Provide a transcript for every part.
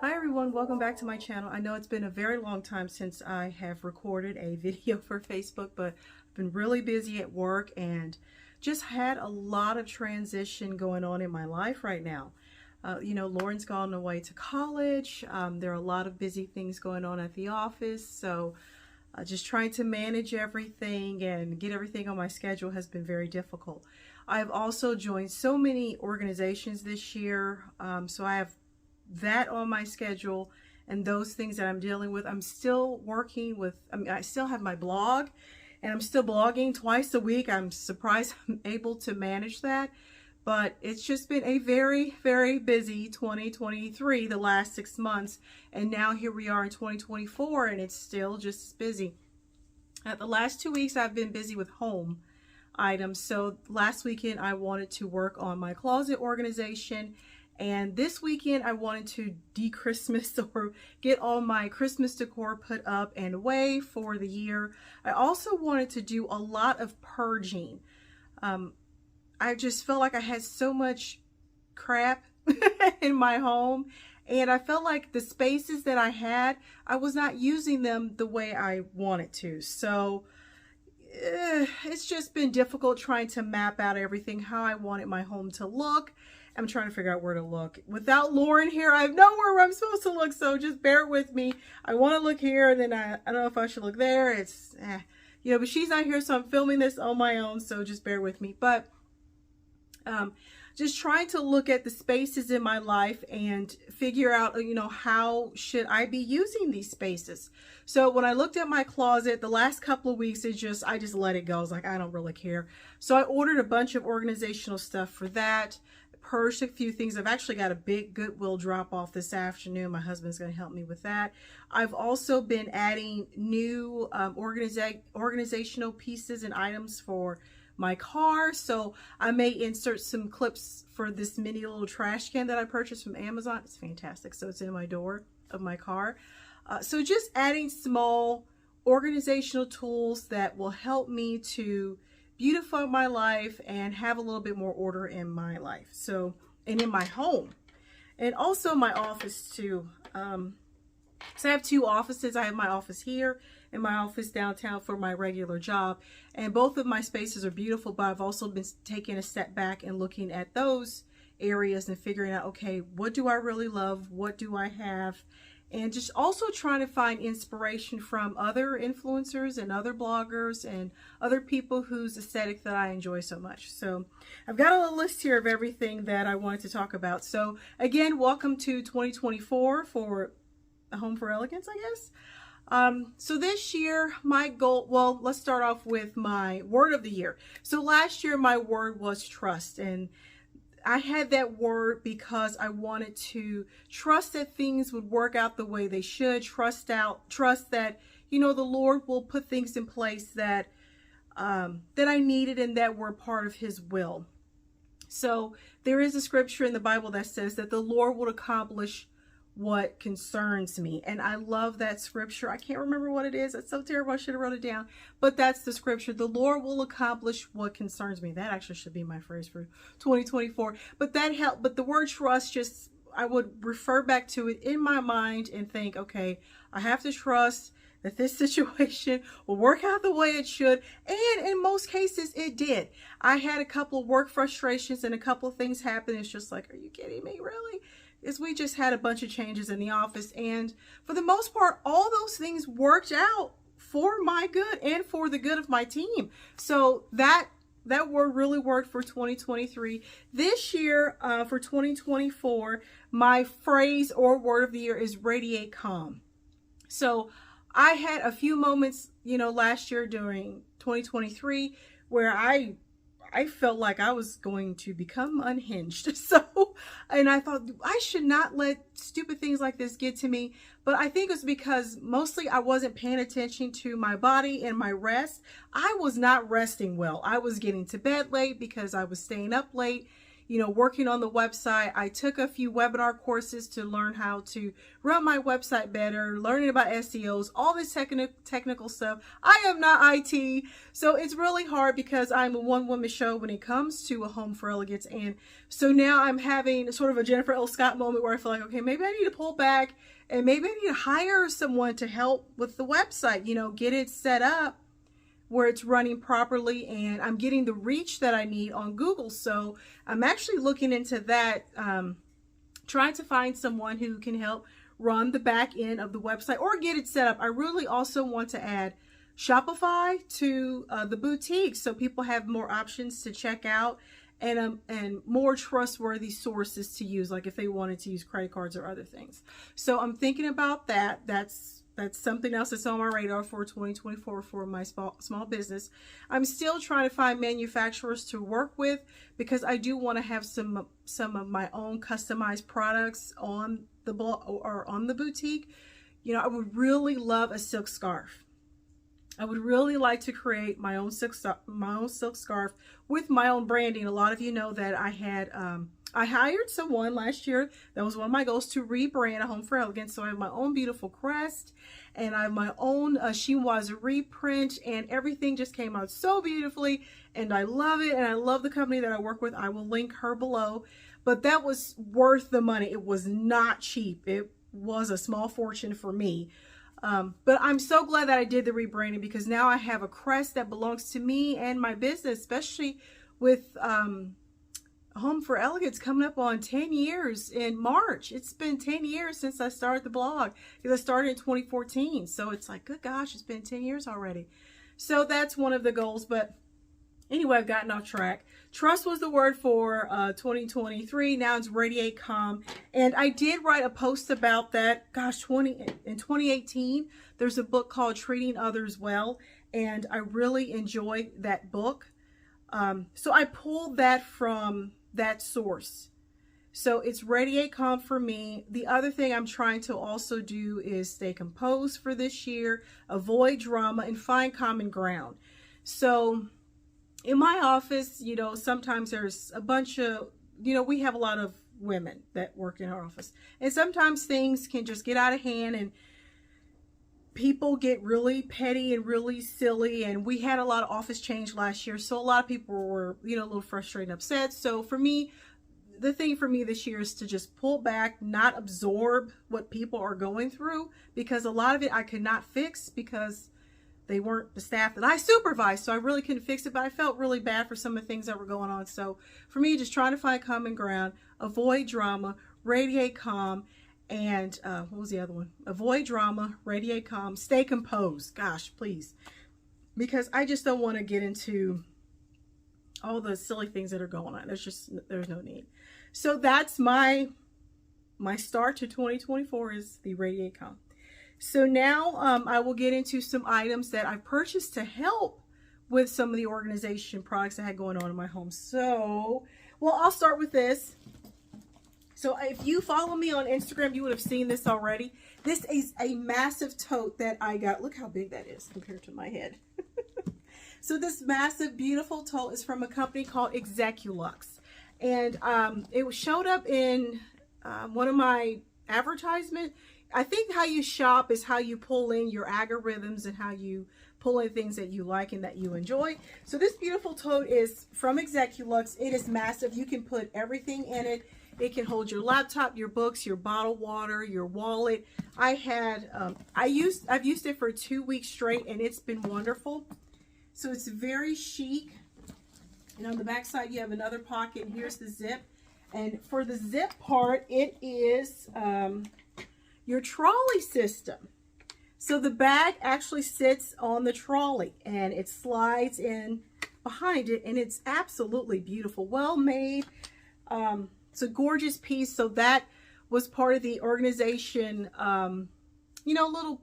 Hi everyone, welcome back to my channel. I know it's been a very long time since I have recorded a video for Facebook, but I've been really busy at work and just had a lot of transition going on in my life right now. Lauren's gone away to college. There are a lot of busy things going on at the office, so just trying to manage everything and get everything on my schedule has been very difficult. I've also joined so many organizations this year, so I have that on my schedule and those things that I'm dealing with. I'm still working with, I still have my blog and I'm still blogging twice a week. I'm surprised I'm able to manage that, but it's just been a very, very busy 2023, the last 6 months. And now here we are in 2024 and it's still just as busy. The last 2 weeks I've been busy with home items. So last weekend I wanted to work on my closet organization. And this weekend, I wanted to de-Christmas or get all my Christmas decor put up and away for the year. I also wanted to do a lot of purging. I just felt like I had so much crap in my home. And I felt like the spaces that I had, I was not using them the way I wanted to. So it's just been difficult trying to map out everything, how I wanted my home to look. I'm trying to figure out where to look. Without Lauren here, I have nowhere where I'm supposed to look, so just bear with me. I want to look here, and then I don't know if I should look there. It's, but she's not here, so I'm filming this on my own, so just bear with me. But just trying to look at the spaces in my life and figure out, how should I be using these spaces? So when I looked at my closet, the last couple of weeks, I just let it go. I was like, I don't really care. So I ordered a bunch of organizational stuff for that. Purged a few things. I've actually got a big Goodwill drop off this afternoon. My husband's going to help me with that. I've also been adding new organizational pieces and items for my car. So I may insert some clips for this mini little trash can that I purchased from Amazon. It's fantastic. So it's in my door of my car. So just adding small organizational tools that will help me to beautify my life and have a little bit more order in my life. So, and in my home and also my office too. So I have two offices. I have my office here and my office downtown for my regular job. And both of my spaces are beautiful, but I've also been taking a step back and looking at those areas and figuring out, okay, what do I really love? What do I have? And just also trying to find inspiration from other influencers and other bloggers and other people whose aesthetic that I enjoy so much. So I've got a little list here of everything that I wanted to talk about. So again, welcome to 2024 for A Home for Elegance, I guess. So this year, my goal, well, let's start off with my word of the year. So last year, my word was trust. And I had that word because I wanted to trust that things would work out the way they should. Trust that, the Lord will put things in place that I needed and that were part of His will. So there is a scripture in the Bible that says that the Lord will accomplish what concerns me. And I love that scripture. I can't remember what it is. It's so terrible. I should have wrote it down. But that's the scripture. The Lord will accomplish what concerns me. That actually should be my phrase for 2024. But that helped. But the word trust, I would refer back to it in my mind and think, okay, I have to trust that this situation will work out the way it should. And in most cases, it did. I had a couple of work frustrations and a couple of things happen. It's just like, are you kidding me? Really? We just had a bunch of changes in the office, and for the most part, all those things worked out for my good and for the good of my team. So that word really worked for 2023. This year, for 2024, my phrase or word of the year is radiate calm. So I had a few moments, last year during 2023 where I felt like I was going to become unhinged. And I thought I should not let stupid things like this get to me. But I think it's because mostly I wasn't paying attention to my body and my rest. I was not resting well. I was getting to bed late because I was staying up late, working on the website. I took a few webinar courses to learn how to run my website better, learning about SEOs, all this technical stuff. I am not IT, so it's really hard because I'm a one-woman show when it comes to a home for elegance. And so now I'm having sort of a Jennifer L. Scott moment where I feel like, okay, maybe I need to pull back and maybe I need to hire someone to help with the website, get it set up where it's running properly and I'm getting the reach that I need on Google. So I'm actually looking into that, trying to find someone who can help run the back end of the website or get it set up. I really also want to add Shopify to the boutique so people have more options to check out and more trustworthy sources to use, like if they wanted to use credit cards or other things. So I'm thinking about that. That's something else that's on my radar for 2024 for my small business. I'm still trying to find manufacturers to work with because I do want to have some of my own customized products on the blog or on the boutique. I would really love a silk scarf. I would really like to create my own silk scarf with my own branding. A lot of you know that I hired someone last year. That was one of my goals, to rebrand A Home for Elegance. So I have my own beautiful crest and I have my own chinoise reprint, and everything just came out so beautifully and I love it. And I love the company that I work with. I will link her below, but that was worth the money. It was not cheap. It was a small fortune for me. But I'm so glad that I did the rebranding because now I have a crest that belongs to me and my business, especially with Home for Elegance coming up on 10 years in March. It's been 10 years since I started the blog because I started in 2014. So it's like, good gosh, it's been 10 years already. So that's one of the goals. But anyway, I've gotten off track. Trust was the word for 2023. Now it's radiate calm. And I did write a post about that. Gosh, in 2018, there's a book called Treating Others Well. And I really enjoyed that book. So I pulled that from that source. So it's radiate calm for me. The other thing I'm trying to also do is stay composed for this year, avoid drama, and find common ground. So in my office, sometimes there's a bunch of, we have a lot of women that work in our office. And sometimes things can just get out of hand and people get really petty and really silly. And we had a lot of office change last year. So a lot of people were, a little frustrated and upset. So for me, the thing for me this year is to just pull back, not absorb what people are going through, because a lot of it I could not fix because they weren't the staff that I supervised, so I really couldn't fix it, but I felt really bad for some of the things that were going on. So for me, just trying to find common ground, avoid drama, radiate calm, and what was the other one? Avoid drama, radiate calm, stay composed. Gosh, please. Because I just don't want to get into all the silly things that are going on. There's no need. So that's my start to 2024 is the radiate calm. So now I will get into some items that I purchased to help with some of the organization products I had going on in my home. So, well, I'll start with this. So if you follow me on Instagram, you would have seen this already. This is a massive tote that I got. Look how big that is compared to my head. So this massive, beautiful tote is from a company called Execuluxe. And it showed up in one of my advertisements. I think how you shop is how you pull in your algorithms and how you pull in things that you like and that you enjoy. So this beautiful tote is from Execuluxe. It is massive. You can put everything in it. It can hold your laptop, your books, your bottled water, your wallet. I've used it for 2 weeks straight and it's been wonderful. So it's very chic. And on the back side you have another pocket, and here's the zip. And for the zip part, it is your trolley system. So the bag actually sits on the trolley and it slides in behind it, and it's absolutely beautiful, well made. It's a gorgeous piece. So that was part of the organization, little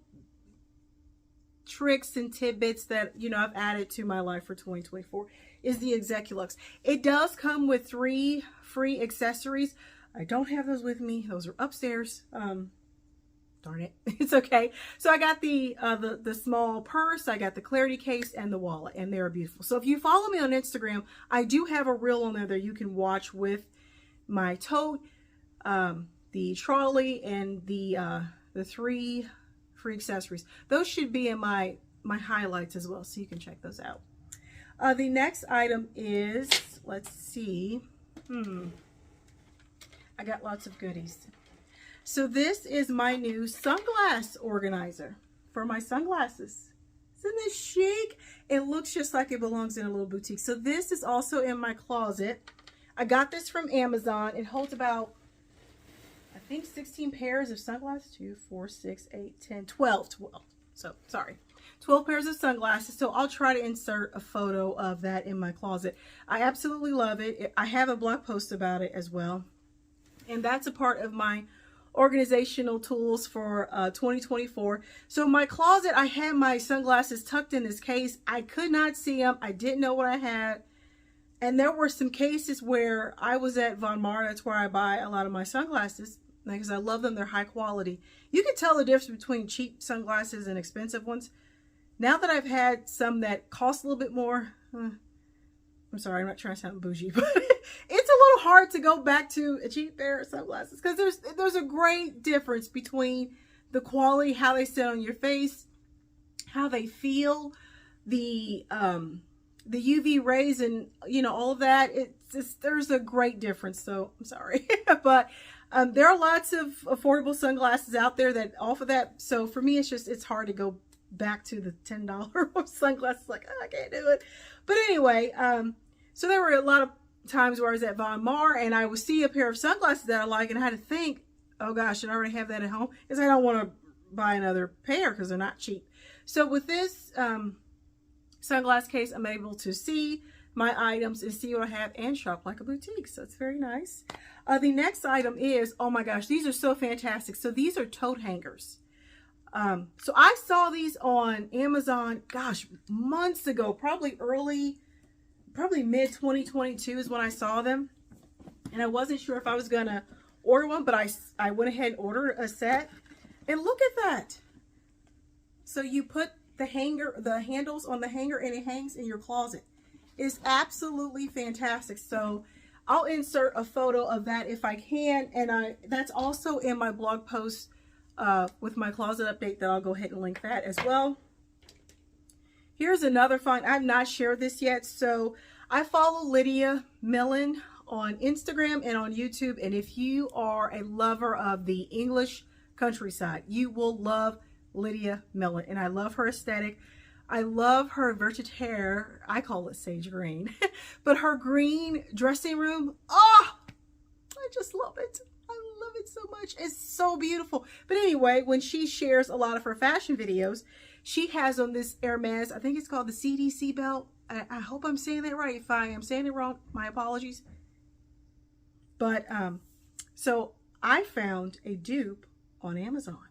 tricks and tidbits that I've added to my life for 2024 is the Execuluxe. It does come with 3 free accessories. I don't have those with me. Those are upstairs. Darn it. It's okay. So I got the small purse, I got the clarity case, and the wallet, and they're beautiful. So if you follow me on Instagram, I do have a reel on there that you can watch with my tote, the trolley, and the 3 free accessories. Those should be in my highlights as well, so you can check those out. The next item is, let's see, I got lots of goodies. So this is my new sunglass organizer for my sunglasses. Isn't this chic? It looks just like it belongs in a little boutique. So this is also in my closet. I got this from Amazon. It holds about, I think, 16 pairs of sunglasses. 2, 4, 6, 8, 10, 12. So, sorry. 12 pairs of sunglasses. So I'll try to insert a photo of that in my closet. I absolutely love it. I have a blog post about it as well. And that's a part of my organizational tools for 2024. So in my closet, I had my sunglasses tucked in this case. I could not see them. I didn't know what I had. And there were some cases where I was at Von Maur. That's where I buy a lot of my sunglasses because I love them. They're high quality. You can tell the difference between cheap sunglasses and expensive ones. Now that I've had some that cost a little bit more, I'm sorry, I'm not trying to sound bougie, but it's a little hard to go back to a cheap pair of sunglasses because there's a great difference between the quality, how they sit on your face, how they feel, the UV rays, and all of that. It's just, there's a great difference. So I'm sorry, but there are lots of affordable sunglasses out there that offer that. So for me, it's hard to go back to the $10 sunglasses. Like, I can't do it. But anyway, so there were a lot of times where I was at Von Maur and I would see a pair of sunglasses that I like, and I had to think, oh gosh, I already have that at home, because I don't want to buy another pair because they're not cheap. So with this sunglass case, I'm able to see my items and see what I have and shop like a boutique. So it's very nice. The next item is, oh my gosh, these are so fantastic. So these are tote hangers. So I saw these on Amazon, gosh, months ago, probably mid 2022 is when I saw them. And I wasn't sure if I was going to order one, but I went ahead and ordered a set. And look at that. So you put the handles on the hanger, and it hangs in your closet. It's absolutely fantastic. So I'll insert a photo of that if I can. And that's also in my blog post with my closet update that I'll go ahead and link that as well. Here's another fun. I've not shared this yet. So I follow Lydia Millien on Instagram and on YouTube. And if you are a lover of the English countryside, you will love Lydia Millien. And I love her aesthetic. I love her vintage hair. I call it sage green. But her green dressing room, oh, I just love it. I love it so much. It's so beautiful. But anyway, when she shares a lot of her fashion videos, she has on this Hermes, I think it's called the CDC belt. I hope I'm saying that right. If I am saying it wrong, my apologies. But so I found a dupe on Amazon.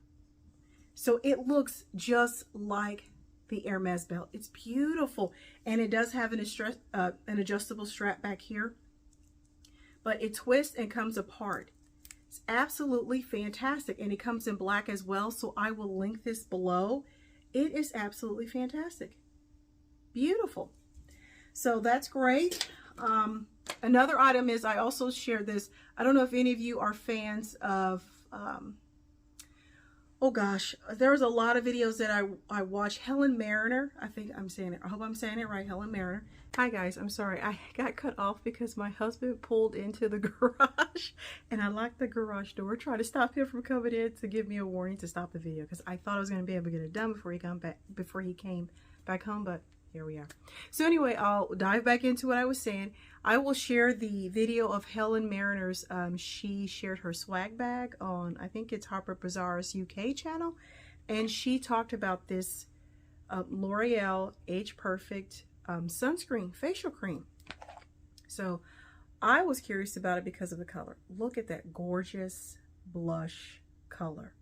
So it looks just like the Hermes belt. It's beautiful. And it does have an adjustable strap back here. But it twists and comes apart. It's absolutely fantastic. And it comes in black as well. So I will link this below. It is absolutely fantastic. Beautiful. So that's great. Another item is, I also shared this. I don't know if any of you are fans of, oh gosh, there's a lot of videos that I watch. Helen Mirren, I think I'm saying it. I hope I'm saying it right. Helen Mirren. Hi guys, I'm sorry. I got cut off because my husband pulled into the garage and I locked the garage door, trying to stop him from coming in to give me a warning to stop the video, because I thought I was going to be able to get it done before he came back home, but here we are. So anyway, I'll dive back into what I was saying. I will share the video of Helen Mirren's. She shared her swag bag on, I think it's Harper Bazaar's UK channel, and she talked about this L'Oreal Age Perfect sunscreen facial cream. So I was curious about it because of the color. Look at that gorgeous blush color.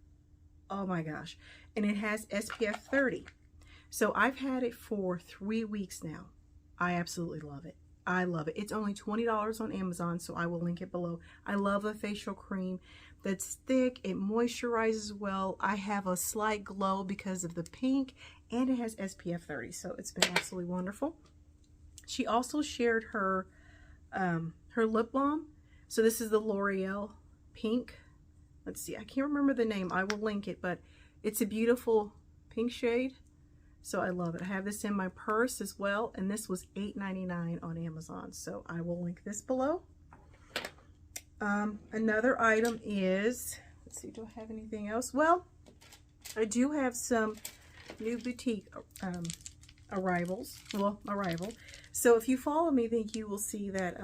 Oh my gosh. And it has SPF 30. So I've had it for 3 weeks now. I absolutely love it. I love it. It's only $20 on Amazon, so I will link it below. I love a facial cream that's thick. It moisturizes well. I have a slight glow because of the pink, and it has SPF 30, so it's been absolutely wonderful. She also shared her her lip balm. So this is the L'Oreal pink. Let's see, I can't remember the name. I will link it, but it's a beautiful pink shade. So I love it. I have this in my purse as well, and this was $8.99 on Amazon. So I will link this below. Another item is, let's see, do I have anything else? Well, I do have some new boutique arrivals. So if you follow me, then you will see that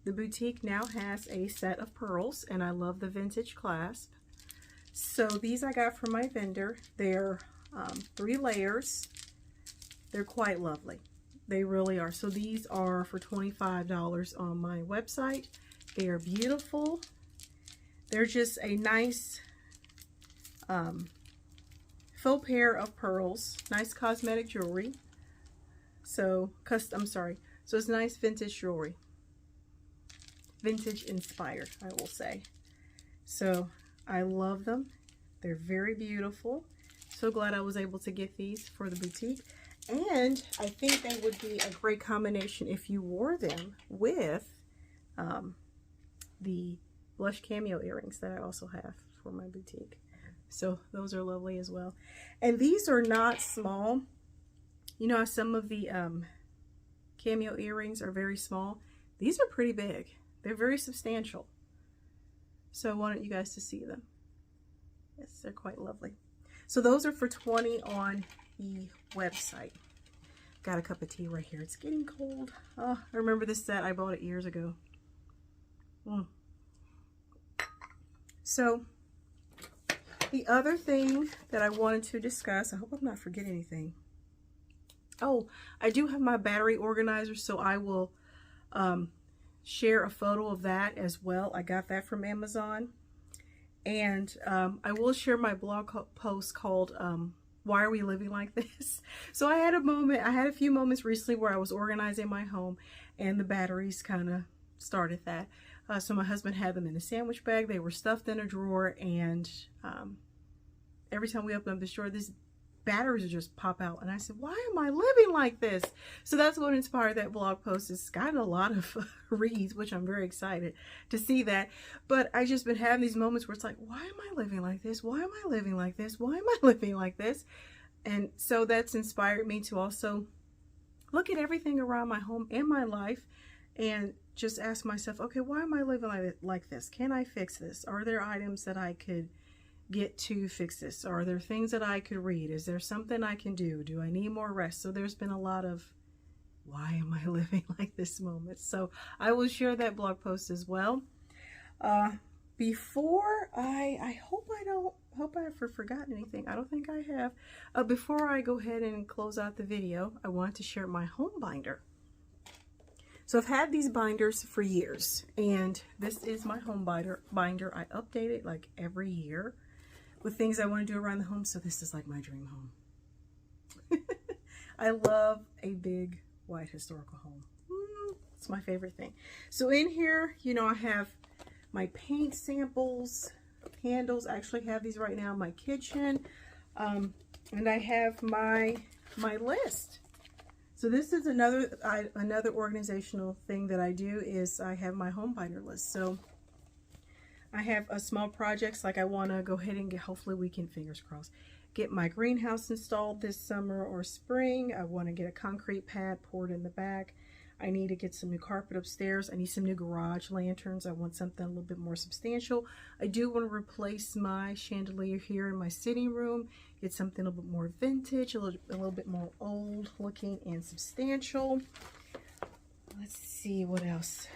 the boutique now has a set of pearls, and I love the vintage clasp. So these I got from my vendor. They're 3 layers. They're quite lovely. They really are. So these are for $25 on my website. They are beautiful. They're just a nice faux pair of pearls. Nice cosmetic jewelry. So so it's nice vintage jewelry. Vintage inspired, I will say. So I love them. They're very beautiful. So glad I was able to get these for the boutique. And I think they would be a great combination if you wore them with the blush Cameo earrings that I also have for my boutique. So those are lovely as well. And these are not small. You know, some of the Cameo earrings are very small. These are pretty big. They're very substantial. So I wanted you guys to see them. Yes, they're quite lovely. So those are for $20 on the website. Got a cup of tea right here. It's getting cold. Oh, I remember this set. I bought it years ago. So the other thing that I wanted to discuss, I hope I'm not forgetting anything. Oh, I do have my battery organizer, so I will share a photo of that as well. I got that from Amazon. And I will share my blog post called Why Are We Living Like This? So I had a few moments recently where I was organizing my home and the batteries kind of started that. So my husband had them in a sandwich bag. They were stuffed in a drawer, and every time we open up this drawer, these batteries would just pop out. And I said, why am I living like this? So that's what inspired that blog post. It's gotten a lot of reads, which I'm very excited to see that. But I just been having these moments where it's like, why am I living like this? Why am I living like this? Why am I living like this? And so that's inspired me to also look at everything around my home and my life and just ask myself, okay, why am I living like this? Can I fix this? Are there items that I could get to fix this? Are there things that I could read? Is there something I can do? Do I need more rest? So there's been a lot of why am I living like this moments. So I will share that blog post as well. Before I hope I haven't forgotten anything. I don't think I have. Before I go ahead and close out the video, I want to share my home binder. So I've had these binders for years, and this is my home binder. I update it like every year with things I want to do around the home. So this is like my dream home. I love a big white historical home. It's my favorite thing. So in here, you know, I have my paint samples, candles. I actually have these right now in my kitchen. And I have my list. So this is another organizational thing that I do is I have my home binder list. So I have a small projects, like I want to go ahead and get, hopefully we can, fingers crossed, get my greenhouse installed this summer or spring. I want to get a concrete pad poured in the back. I need to get some new carpet upstairs. I need some new garage lanterns. I want something a little bit more substantial. I do want to replace my chandelier here in my sitting room. Get something a little bit more vintage, a little bit more old looking and substantial. Let's see what else.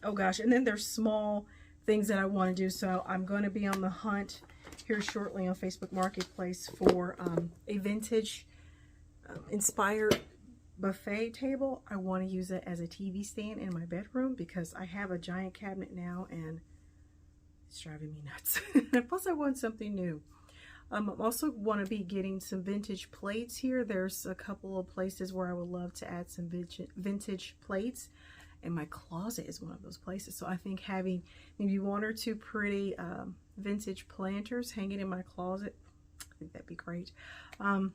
Oh gosh, and then there's small things that I want to do. So I'm going to be on the hunt here shortly on Facebook Marketplace for a vintage inspired buffet table. I want to use it as a TV stand in my bedroom because I have a giant cabinet now and it's driving me nuts. Plus I want something new. I also want to be getting some vintage plates here. There's a couple of places where I would love to add some vintage plates, and my closet is one of those places. So I think having maybe 1 or 2 pretty vintage planters hanging in my closet, I think that'd be great. I'm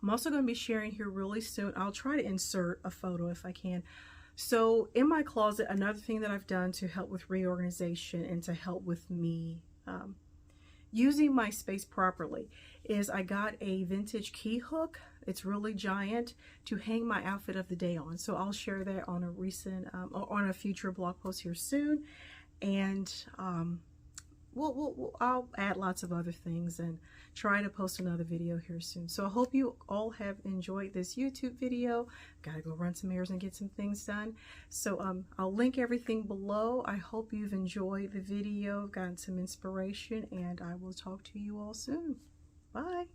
also going to be sharing here really soon. I'll try to insert a photo if I can. So in my closet, another thing that I've done to help with reorganization and to help with me using my space properly is I got a vintage key hook. It's really giant to hang my outfit of the day on. So I'll share that on a recent or on a future blog post here soon. And I'll add lots of other things and try to post another video here soon. So I hope you all have enjoyed this YouTube video. Gotta go run some errands and get some things done. So I'll link everything below. I hope you've enjoyed the video, gotten some inspiration, and I will talk to you all soon. Bye.